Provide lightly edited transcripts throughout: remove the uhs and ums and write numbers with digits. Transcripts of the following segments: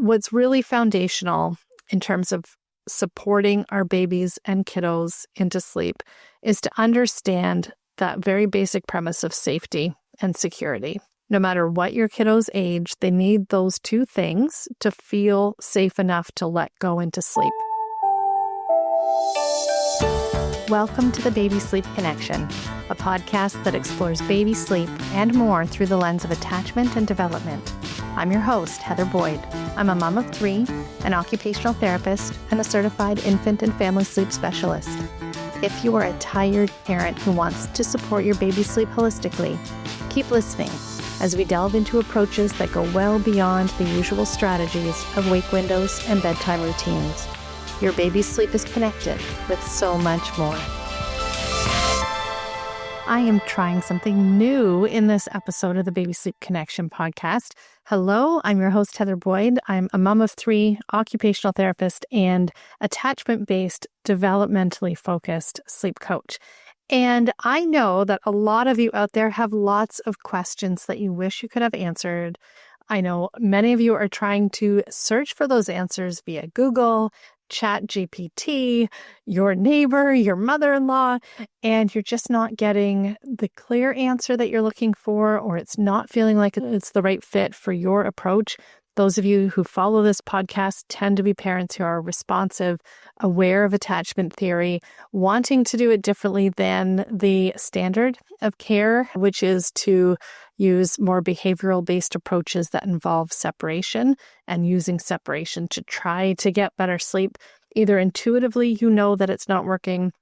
what's really foundational in terms of supporting our babies and kiddos into sleep is to understand that very basic premise of safety and security. No matter what your kiddo's age, they need those two things to feel safe enough to let go into sleep. Welcome to the Baby Sleep Connection, a podcast that explores baby sleep and more through the lens of attachment and development. I'm your host, Heather Boyd. I'm a mom of 3, an occupational therapist, and a certified infant and family sleep specialist. If you are a tired parent who wants to support your baby sleep holistically, keep listening as we delve into approaches that go well beyond the usual strategies of wake windows and bedtime routines. Your baby's sleep is connected with so much more. I am trying something new in this episode of the Baby Sleep Connection podcast. Hello, I'm your host, Heather Boyd. I'm a mom of 3, occupational therapist, and attachment-based, developmentally focused sleep coach. And I know that a lot of you out there have lots of questions that you wish you could have answered. I know many of you are trying to search for those answers via Google, ChatGPT, your neighbor, your mother-in-law, and you're just not getting the clear answer that you're looking for, or it's not feeling like it's the right fit for your approach. Those of you who follow this podcast tend to be parents who are responsive, aware of attachment theory, wanting to do it differently than the standard of care, which is to use more behavioral-based approaches that involve separation and using separation to try to get better sleep. Either intuitively, you know that it's not working,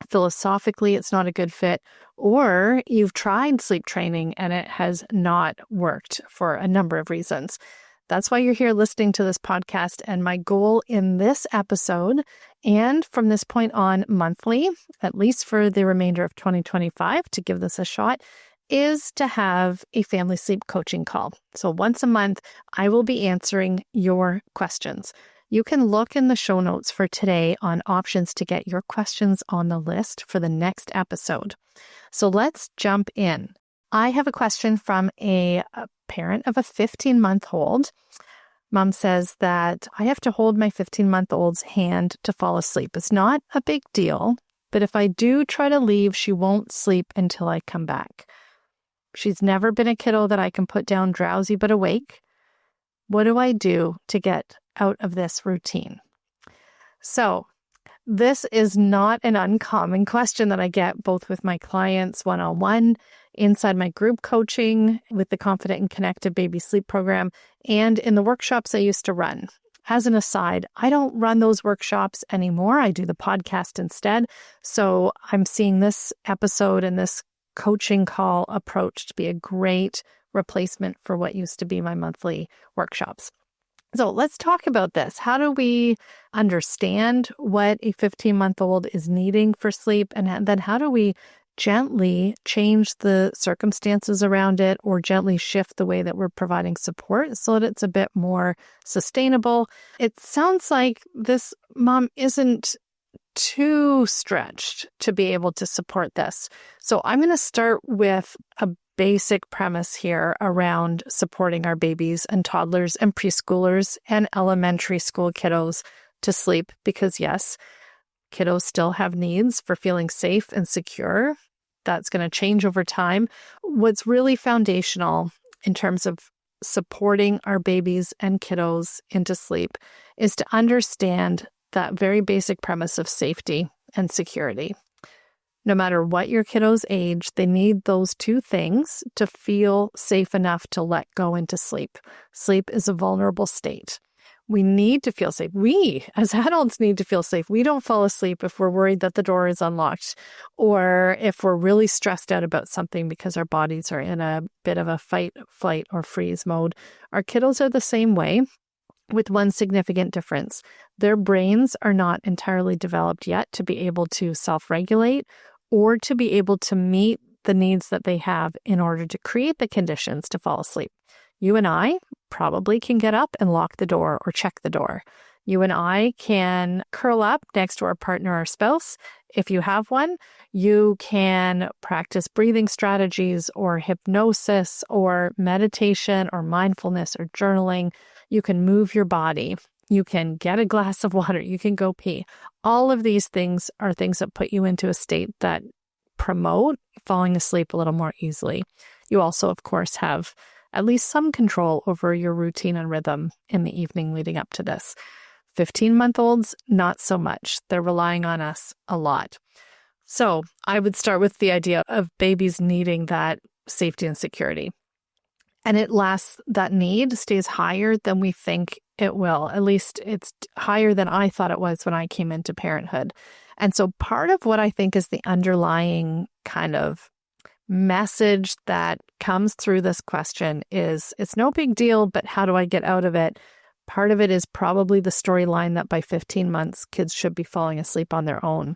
philosophically, it's not a good fit, or you've tried sleep training and it has not worked for a number of reasons. That's why you're here listening to this podcast. And my goal in this episode, and from this point on monthly, at least for the remainder of 2025, to give this a shot, is to have a family sleep coaching call. So once a month, I will be answering your questions. You can look in the show notes for today on options to get your questions on the list for the next episode. So let's jump in. I have a question from a parent of a 15-month-old. Mom says that I have to hold my 15-month-old's hand to fall asleep. It's not a big deal, but if I do try to leave, she won't sleep until I come back. She's never been a kiddo that I can put down drowsy but awake. What do I do to get out of this routine? So this is not an uncommon question that I get both with my clients one-on-one, inside my group coaching with the Confident and Connected Baby Sleep program, and in the workshops I used to run. As an aside, I don't run those workshops anymore. I do the podcast instead. So I'm seeing this episode and this coaching call approach to be a great replacement for what used to be my monthly workshops. So let's talk about this. How do we understand what a 15-month-old is needing for sleep? And then how do we gently change the circumstances around it or gently shift the way that we're providing support so that it's a bit more sustainable? It sounds like this mom isn't too stretched to be able to support this. So I'm going to start with a basic premise here around supporting our babies and toddlers and preschoolers and elementary school kiddos to sleep, because yes, kiddos still have needs for feeling safe and secure. That's going to change over time. What's really foundational in terms of supporting our babies and kiddos into sleep is to understand that very basic premise of safety and security. No matter what your kiddo's age, they need those two things to feel safe enough to let go into sleep. Sleep is a vulnerable state. We need to feel safe. We, as adults, need to feel safe. We don't fall asleep if we're worried that the door is unlocked or if we're really stressed out about something because our bodies are in a bit of a fight, flight, or freeze mode. Our kiddos are the same way, with one significant difference. Their brains are not entirely developed yet to be able to self-regulate or to be able to meet the needs that they have in order to create the conditions to fall asleep. You and I probably can get up and lock the door or check the door. You and I can curl up next to our partner or spouse. If you have one, you can practice breathing strategies or hypnosis or meditation or mindfulness or journaling. You can move your body. You can get a glass of water. You can go pee. All of these things are things that put you into a state that promote falling asleep a little more easily. You also, of course, have at least some control over your routine and rhythm in the evening leading up to this. 15-month-olds, not so much. They're relying on us a lot. So I would start with the idea of babies needing that safety and security. And that need stays higher than we think it will. At least it's higher than I thought it was when I came into parenthood. And so part of what I think is the underlying kind of message that comes through this question is, it's no big deal, but how do I get out of it? Part of it is probably the storyline that by 15 months, kids should be falling asleep on their own.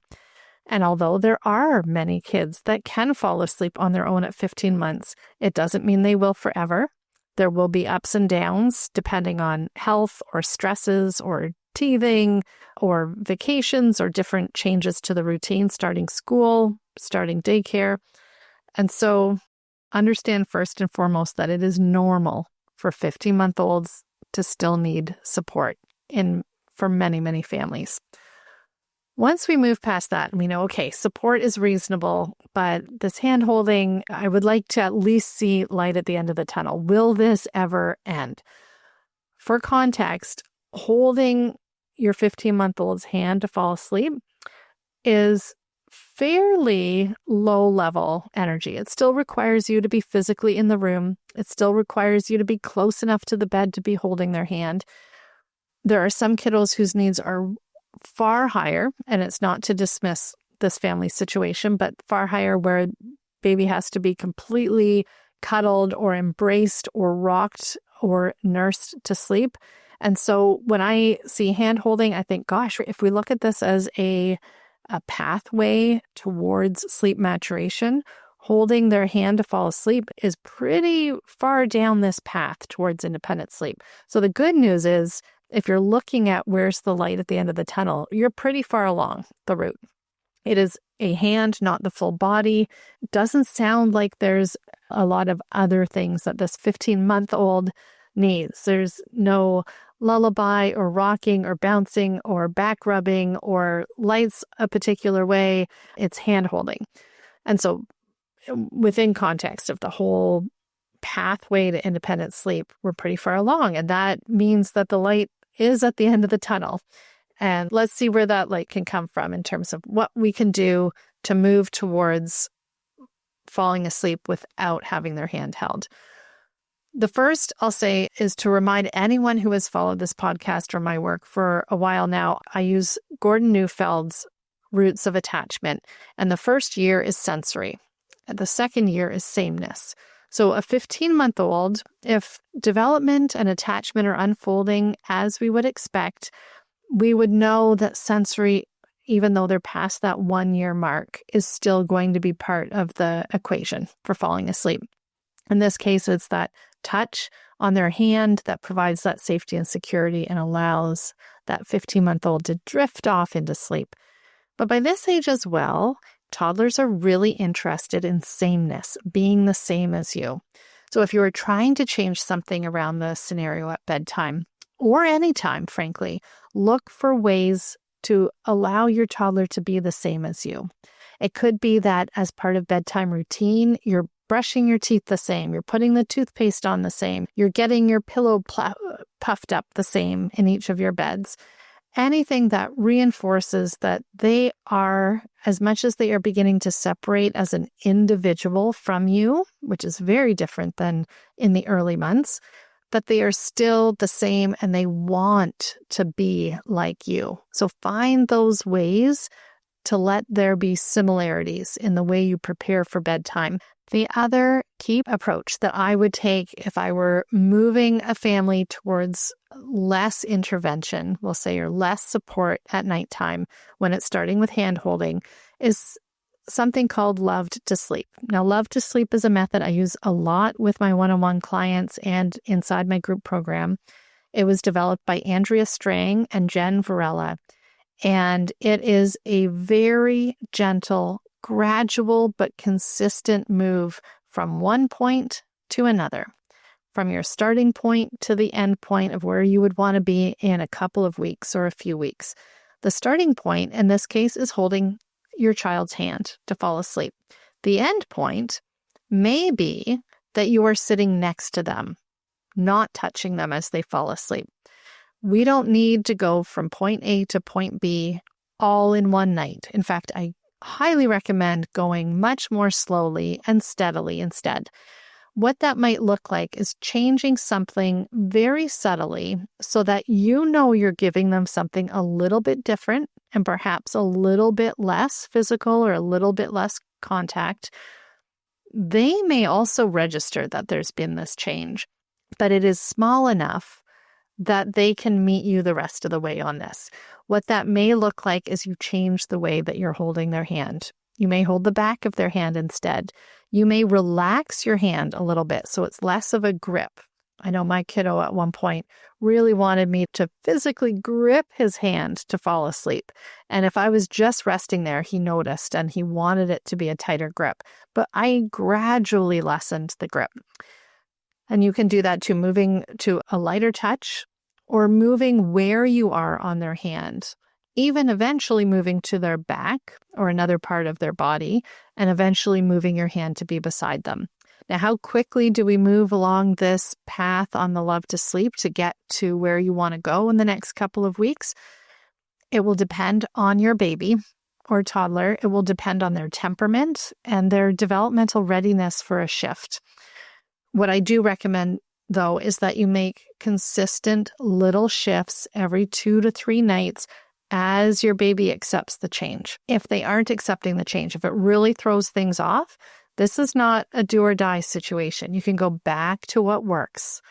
And although there are many kids that can fall asleep on their own at 15 months, it doesn't mean they will forever. There will be ups and downs depending on health or stresses or teething or vacations or different changes to the routine, starting school, starting daycare. And so understand first and foremost that it is normal for 15-month-olds to still need support for many, many families. Once we move past that, we know, okay, support is reasonable, but this hand-holding, I would like to at least see light at the end of the tunnel. Will this ever end? For context, holding your 15-month-old's hand to fall asleep is fairly low-level energy. It still requires you to be physically in the room. It still requires you to be close enough to the bed to be holding their hand. There are some kiddos whose needs are far higher, and it's not to dismiss this family situation, but far higher where baby has to be completely cuddled or embraced or rocked or nursed to sleep. And so when I see hand holding, I think, gosh, if we look at this as a pathway towards sleep maturation, holding their hand to fall asleep is pretty far down this path towards independent sleep. So the good news is, if you're looking at where's the light at the end of the tunnel, you're pretty far along the route. It is a hand, not the full body. It doesn't sound like there's a lot of other things that this 15-month-old needs. There's no lullaby or rocking or bouncing or back rubbing or lights a particular way. It's hand holding. And so within context of the whole pathway to independent sleep, we're pretty far along. And that means that the light is at the end of the tunnel. And let's see where that light can come from in terms of what we can do to move towards falling asleep without having their hand held. The first I'll say is to remind anyone who has followed this podcast or my work for a while now, I use Gordon Neufeld's roots of attachment. And the first year is sensory. And the second year is sameness. So a 15-month-old, if development and attachment are unfolding as we would expect, we would know that sensory, even though they're past that 1-year mark, is still going to be part of the equation for falling asleep. In this case, it's that touch on their hand that provides that safety and security and allows that 15-month-old to drift off into sleep. But by this age as well, toddlers are really interested in sameness, being the same as you. So if you are trying to change something around the scenario at bedtime, or any time, frankly, look for ways to allow your toddler to be the same as you. It could be that as part of bedtime routine, you're brushing your teeth the same, you're putting the toothpaste on the same, you're getting your pillow puffed up the same in each of your beds. Anything that reinforces that they are, as much as they are beginning to separate as an individual from you, which is very different than in the early months, that they are still the same and they want to be like you. So find those ways to let there be similarities in the way you prepare for bedtime. The other key approach that I would take if I were moving a family towards less intervention, we'll say, or less support at nighttime when it's starting with hand-holding, is something called Loved to Sleep. Now, Loved to Sleep is a method I use a lot with my one-on-one clients and inside my group program. It was developed by Andrea Strang and Jen Varela, and it is a very gentle, gradual but consistent move from one point to another. from your starting point to the end point of where you would want to be in a couple of weeks or a few weeks. The starting point in this case is holding your child's hand to fall asleep. The end point may be that you are sitting next to them, not touching them as they fall asleep. We don't need to go from point A to point B all in one night. In fact, I highly recommend going much more slowly and steadily instead. What that might look like is changing something very subtly so that you know you're giving them something a little bit different and perhaps a little bit less physical or a little bit less contact. They may also register that there's been this change, but it is small enough that they can meet you the rest of the way on this. What that may look like is you change the way that you're holding their hand. You may hold the back of their hand instead. You may relax your hand a little bit so it's less of a grip. I know my kiddo at one point really wanted me to physically grip his hand to fall asleep. And if I was just resting there, he noticed and he wanted it to be a tighter grip. But I gradually lessened the grip. And you can do that too, moving to a lighter touch or moving where you are on their hand, even eventually moving to their back or another part of their body, and eventually moving your hand to be beside them. Now, how quickly do we move along this path on the Love to Sleep to get to where you want to go in the next couple of weeks? It will depend on your baby or toddler. It will depend on their temperament and their developmental readiness for a shift. What I do recommend, though, is that you make consistent little shifts every 2 to 3 nights as your baby accepts the change. If they aren't accepting the change, if it really throws things off, this is not a do or die situation. You can go back to what works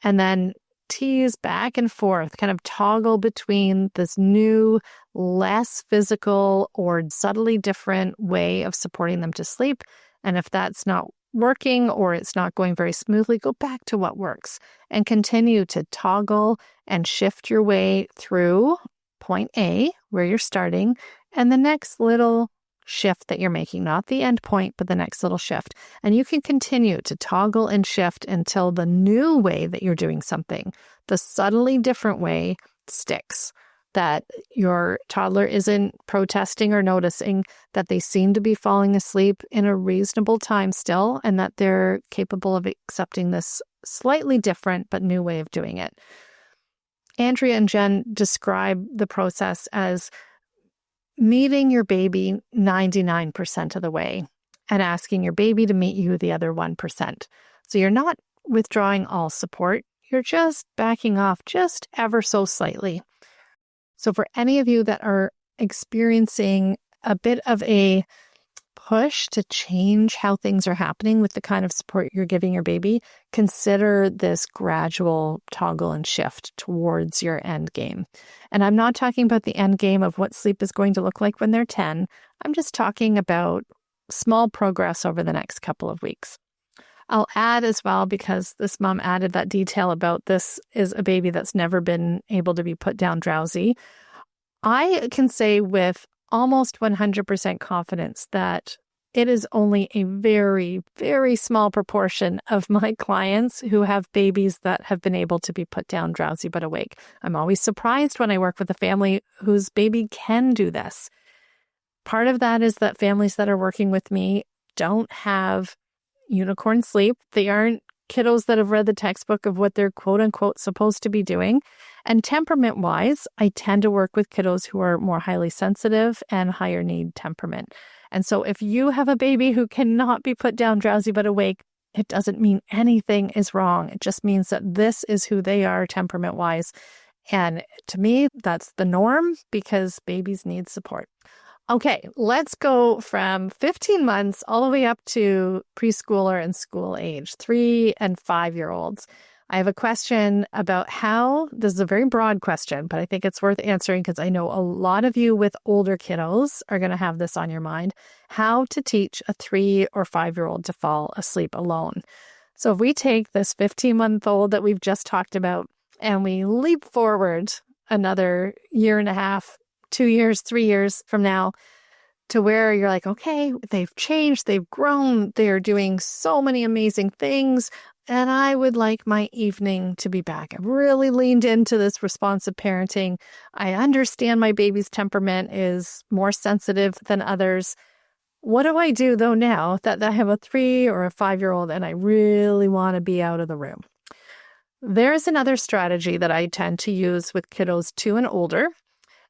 and then tease back and forth, kind of toggle between this new, less physical or subtly different way of supporting them to sleep. And if that's not working or it's not going very smoothly, go back to what works and continue to toggle and shift your way through point A, where you're starting, and the next little shift that you're making, not the end point, but the next little shift. And you can continue to toggle and shift until the new way that you're doing something, the subtly different way, sticks. That your toddler isn't protesting or noticing, that they seem to be falling asleep in a reasonable time still, and that they're capable of accepting this slightly different but new way of doing it. Andrea and Jen describe the process as meeting your baby 99% of the way and asking your baby to meet you the other 1%. So you're not withdrawing all support, you're just backing off just ever so slightly. So for any of you that are experiencing a bit of a push to change how things are happening with the kind of support you're giving your baby, consider this gradual toggle and shift towards your end game. And I'm not talking about the end game of what sleep is going to look like when they're 10. I'm just talking about small progress over the next couple of weeks. I'll add as well, because this mom added that detail about this is a baby that's never been able to be put down drowsy. I can say with almost 100% confidence that it is only a very, very small proportion of my clients who have babies that have been able to be put down drowsy but awake. I'm always surprised when I work with a family whose baby can do this. Part of that is that families that are working with me don't have unicorn sleep. They aren't kiddos that have read the textbook of what they're quote unquote supposed to be doing. And temperament wise, I tend to work with kiddos who are more highly sensitive and higher need temperament. And so if you have a baby who cannot be put down drowsy but awake, it doesn't mean anything is wrong. It just means that this is who they are temperament wise. And to me, that's the norm because babies need support. Okay, let's go from 15 months all the way up to preschooler and school age, 3 and 5-year-olds. I have a question about how, this is a very broad question, but I think it's worth answering because I know a lot of you with older kiddos are going to have this on your mind, how to teach a 3 or 5-year-old to fall asleep alone. So if we take this 15-month-old that we've just talked about and we leap forward another year and a half, 2 years, 3 years from now, to where you're like, okay, they've changed, they've grown, they're doing so many amazing things. and I would like my evening to be back. I've really leaned into this responsive parenting. I understand my baby's temperament is more sensitive than others. What do I do, though, now that I have a 3 or a 5-year-old and I really want to be out of the room? There's another strategy that I tend to use with kiddos 2 and older.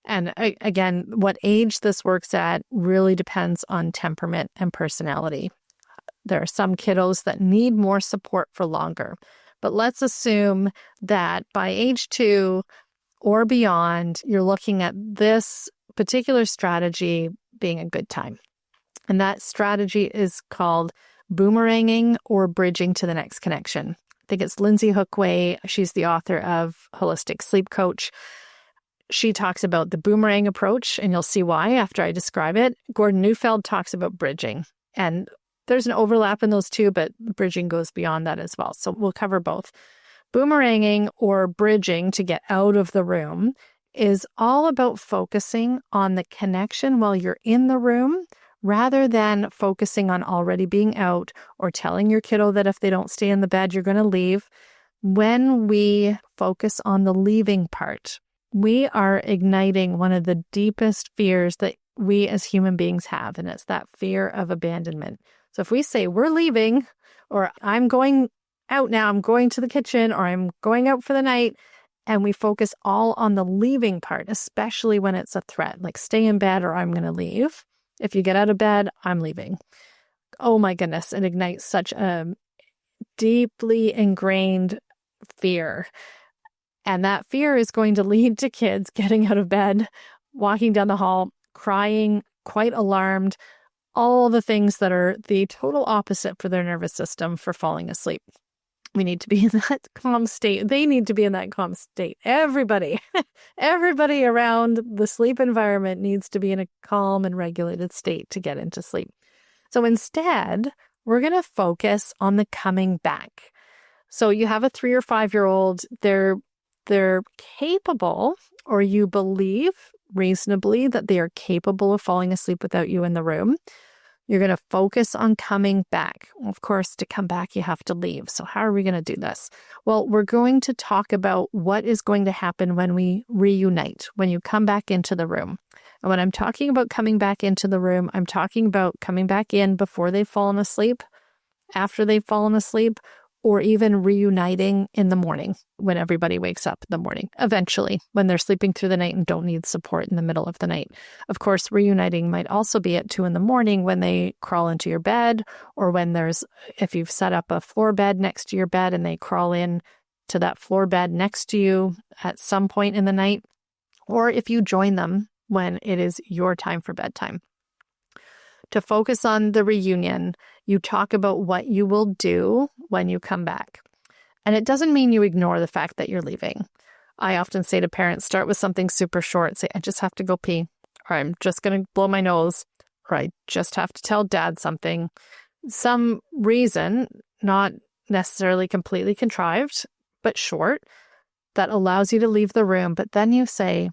And again, what age this works at really depends on temperament and personality. There are some kiddos that need more support for longer. But let's assume that by age 2 or beyond, you're looking at this particular strategy being a good time. And that strategy is called boomeranging or bridging to the next connection. I think it's Lindsay Hookway. She's the author of Holistic Sleep Coach. She talks about the boomerang approach, and you'll see why after I describe it. Gordon Neufeld talks about bridging. And there's an overlap in those two, but bridging goes beyond that as well. So we'll cover both. Boomeranging or bridging to get out of the room is all about focusing on the connection while you're in the room, rather than focusing on already being out or telling your kiddo that if they don't stay in the bed, you're going to leave. When we focus on the leaving part, we are igniting one of the deepest fears that we as human beings have, and it's that fear of abandonment. So if we say we're leaving, or I'm going out now, I'm going to the kitchen, or I'm going out for the night, and we focus all on the leaving part, especially when it's a threat, like stay in bed or I'm going to leave. If you get out of bed, I'm leaving. Oh my goodness, it ignites such a deeply ingrained fear. And that fear is going to lead to kids getting out of bed, walking down the hall, crying, quite alarmed, all the things that are the total opposite for their nervous system for falling asleep. We need to be in that calm state. They need to be in that calm state. Everybody around the sleep environment needs to be in a calm and regulated state to get into sleep. So instead, we're going to focus on the coming back. So you have a 3 or 5-year-old, they're capable, or you believe reasonably that they are capable of falling asleep without you in the room. You're going to focus on coming back. Of course, to come back, you have to leave. So how are we going to do this? Well, we're going to talk about what is going to happen when we reunite, when you come back into the room. And when I'm talking about coming back into the room, I'm talking about coming back in before they've fallen asleep, after they've fallen asleep, or even reuniting in the morning when everybody wakes up in the morning, eventually, when they're sleeping through the night and don't need support in the middle of the night. Of course, reuniting might also be at 2 a.m. when they crawl into your bed, or when if you've set up a floor bed next to your bed and they crawl in to that floor bed next to you at some point in the night, or if you join them when it is your time for bedtime. To focus on the reunion, you talk about what you will do when you come back. And it doesn't mean you ignore the fact that you're leaving. I often say to parents, start with something super short. Say, I just have to go pee, or I'm just going to blow my nose, or I just have to tell dad something. Some reason, not necessarily completely contrived, but short, that allows you to leave the room. But then you say,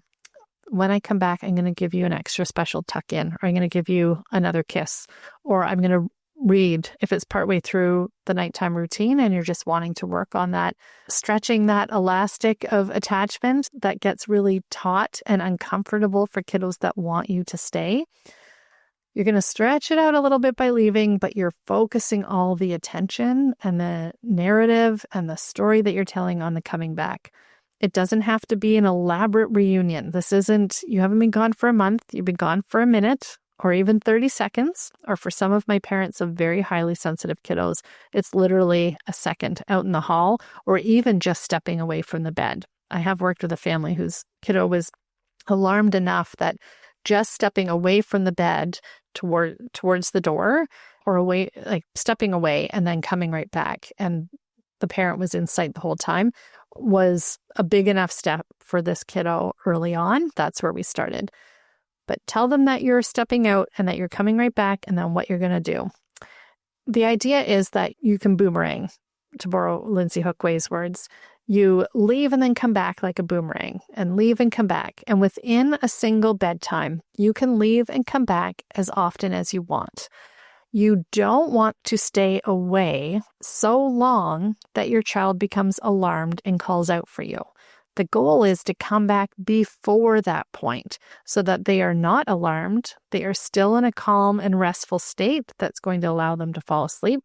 when I come back, I'm going to give you an extra special tuck in, or I'm going to give you another kiss, or I'm going to read if it's partway through the nighttime routine and you're just wanting to work on that, stretching that elastic of attachment that gets really taut and uncomfortable for kiddos that want you to stay. You're going to stretch it out a little bit by leaving, but you're focusing all the attention and the narrative and the story that you're telling on the coming back. It doesn't have to be an elaborate reunion. You haven't been gone for a month. You've been gone for a minute or even 30 seconds. Or for some of my parents of very highly sensitive kiddos, it's literally a second out in the hall or even just stepping away from the bed. I have worked with a family whose kiddo was alarmed enough that just stepping away from the bed towards the door or away, like stepping away and then coming right back, and the parent was in sight the whole time, was a big enough step for this kiddo early on. That's where we started. But tell them that you're stepping out and that you're coming right back, and then what you're going to do. The idea is that you can boomerang, to borrow Lindsay Hookway's words. You leave and then come back like a boomerang, and leave and come back. And within a single bedtime, you can leave and come back as often as you want. You don't want to stay away so long that your child becomes alarmed and calls out for you. The goal is to come back before that point so that they are not alarmed. They are still in a calm and restful state that's going to allow them to fall asleep.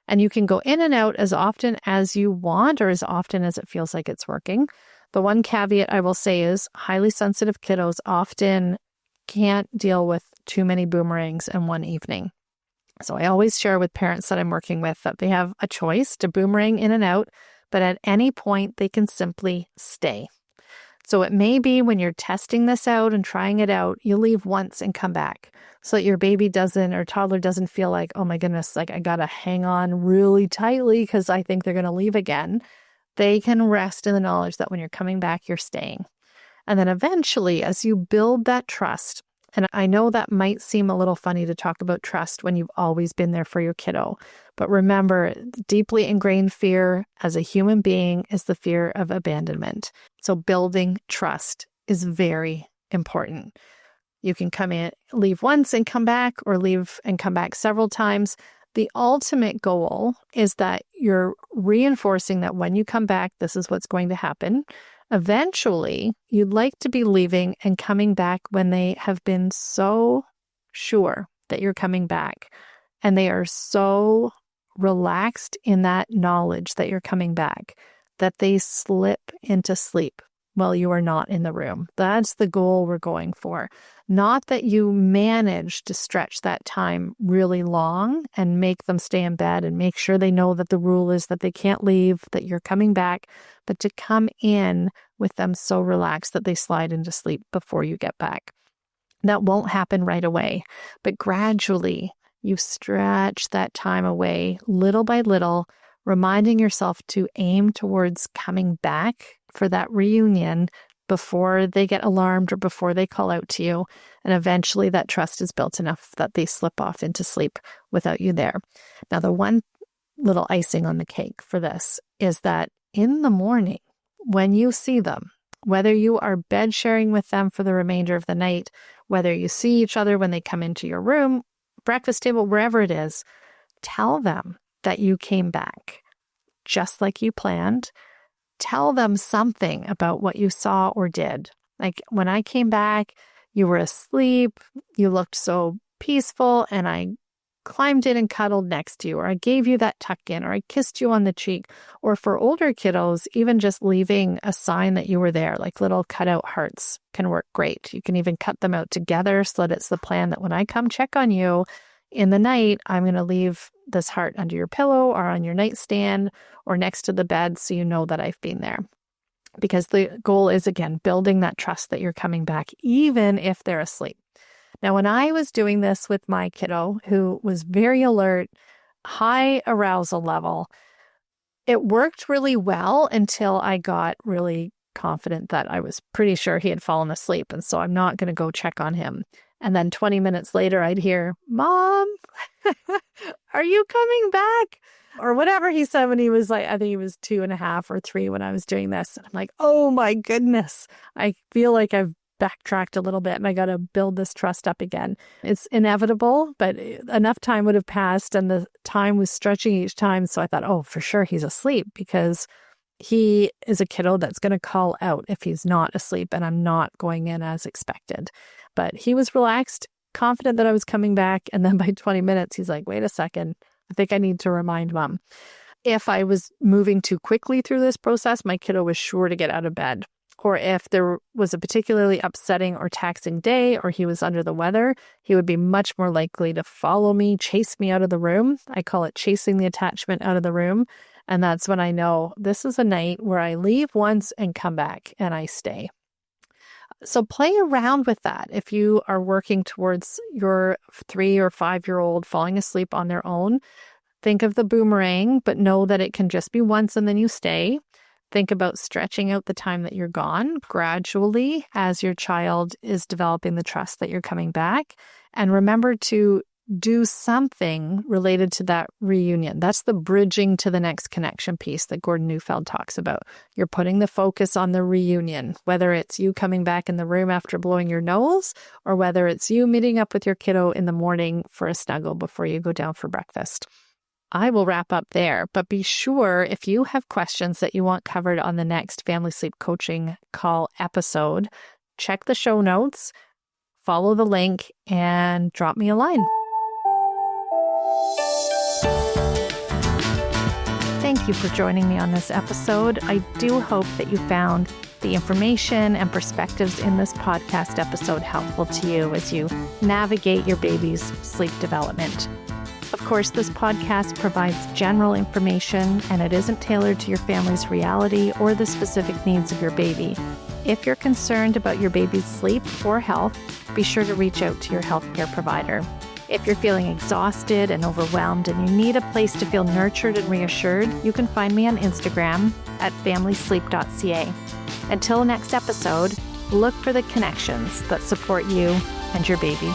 And you can go in and out as often as you want or as often as it feels like it's working. The one caveat I will say is highly sensitive kiddos often can't deal with too many boomerangs in one evening. So I always share with parents that I'm working with that they have a choice to boomerang in and out, but at any point they can simply stay. So it may be when you're testing this out and trying it out, you leave once and come back so that your baby doesn't or toddler doesn't feel like, oh my goodness, like I got to hang on really tightly because I think they're going to leave again. They can rest in the knowledge that when you're coming back, you're staying. And then eventually, as you build that trust, and I know that might seem a little funny to talk about trust when you've always been there for your kiddo. But remember, deeply ingrained fear as a human being is the fear of abandonment. So building trust is very important. You can come in, leave once and come back, or leave and come back several times. The ultimate goal is that you're reinforcing that when you come back, this is what's going to happen. Eventually, you'd like to be leaving and coming back when they have been so sure that you're coming back and they are so relaxed in that knowledge that you're coming back that they slip into sleep while you are not in the room. That's the goal we're going for. Not that you manage to stretch that time really long and make them stay in bed and make sure they know that the rule is that they can't leave, that you're coming back, but to come in with them so relaxed that they slide into sleep before you get back. That won't happen right away, but gradually you stretch that time away little by little, reminding yourself to aim towards coming back for that reunion before they get alarmed or before they call out to you. And eventually that trust is built enough that they slip off into sleep without you there. Now, the one little icing on the cake for this is that in the morning, when you see them, whether you are bed sharing with them for the remainder of the night, whether you see each other when they come into your room, breakfast table, wherever it is, tell them that you came back just like you planned. Tell them something about what you saw or did. Like, when I came back, you were asleep, you looked so peaceful, and I climbed in and cuddled next to you, or I gave you that tuck in, or I kissed you on the cheek. Or for older kiddos, even just leaving a sign that you were there, like little cutout hearts can work great. You can even cut them out together so that it's the plan that when I come check on you in the night, I'm going to leave this heart under your pillow or on your nightstand or next to the bed so you know that I've been there. Because the goal is, again, building that trust that you're coming back, even if they're asleep. Now, when I was doing this with my kiddo, who was very alert, high arousal level, it worked really well until I got really confident that I was pretty sure he had fallen asleep. And so I'm not going to go check on him. And then 20 minutes later, I'd hear, "Mom, are you coming back?" Or whatever he said when he was like, I think he was 2.5 or 3 when I was doing this. And I'm like, oh my goodness, I feel like I've backtracked a little bit and I got to build this trust up again. It's inevitable, but enough time would have passed and the time was stretching each time. So I thought, oh, for sure he's asleep, because he is a kiddo that's going to call out if he's not asleep and I'm not going in as expected. But he was relaxed, confident that I was coming back. And then by 20 minutes, he's like, wait a second, I think I need to remind Mom. If I was moving too quickly through this process, my kiddo was sure to get out of bed. Or if there was a particularly upsetting or taxing day, or he was under the weather, he would be much more likely to follow me, chase me out of the room. I call it chasing the attachment out of the room. And that's when I know this is a night where I leave once and come back and I stay. So play around with that. If you are working towards your 3 or 5-year-old falling asleep on their own, think of the boomerang, but know that it can just be once and then you stay. Think about stretching out the time that you're gone gradually as your child is developing the trust that you're coming back. And remember to do something related to that reunion. That's the bridging to the next connection piece that Gordon Neufeld talks about. You're putting the focus on the reunion, whether it's you coming back in the room after blowing your nose, or whether it's you meeting up with your kiddo in the morning for a snuggle before you go down for breakfast. I will wrap up there, but be sure if you have questions that you want covered on the next Family Sleep Coaching Call episode, check the show notes, follow the link, and drop me a line. Thank you for joining me on this episode. I do hope that you found the information and perspectives in this podcast episode helpful to you as you navigate your baby's sleep development. Of course, this podcast provides general information and it isn't tailored to your family's reality or the specific needs of your baby. If you're concerned about your baby's sleep or health, be sure to reach out to your healthcare provider. If you're feeling exhausted and overwhelmed and you need a place to feel nurtured and reassured, you can find me on Instagram at familysleep.ca. Until next episode, look for the connections that support you and your baby.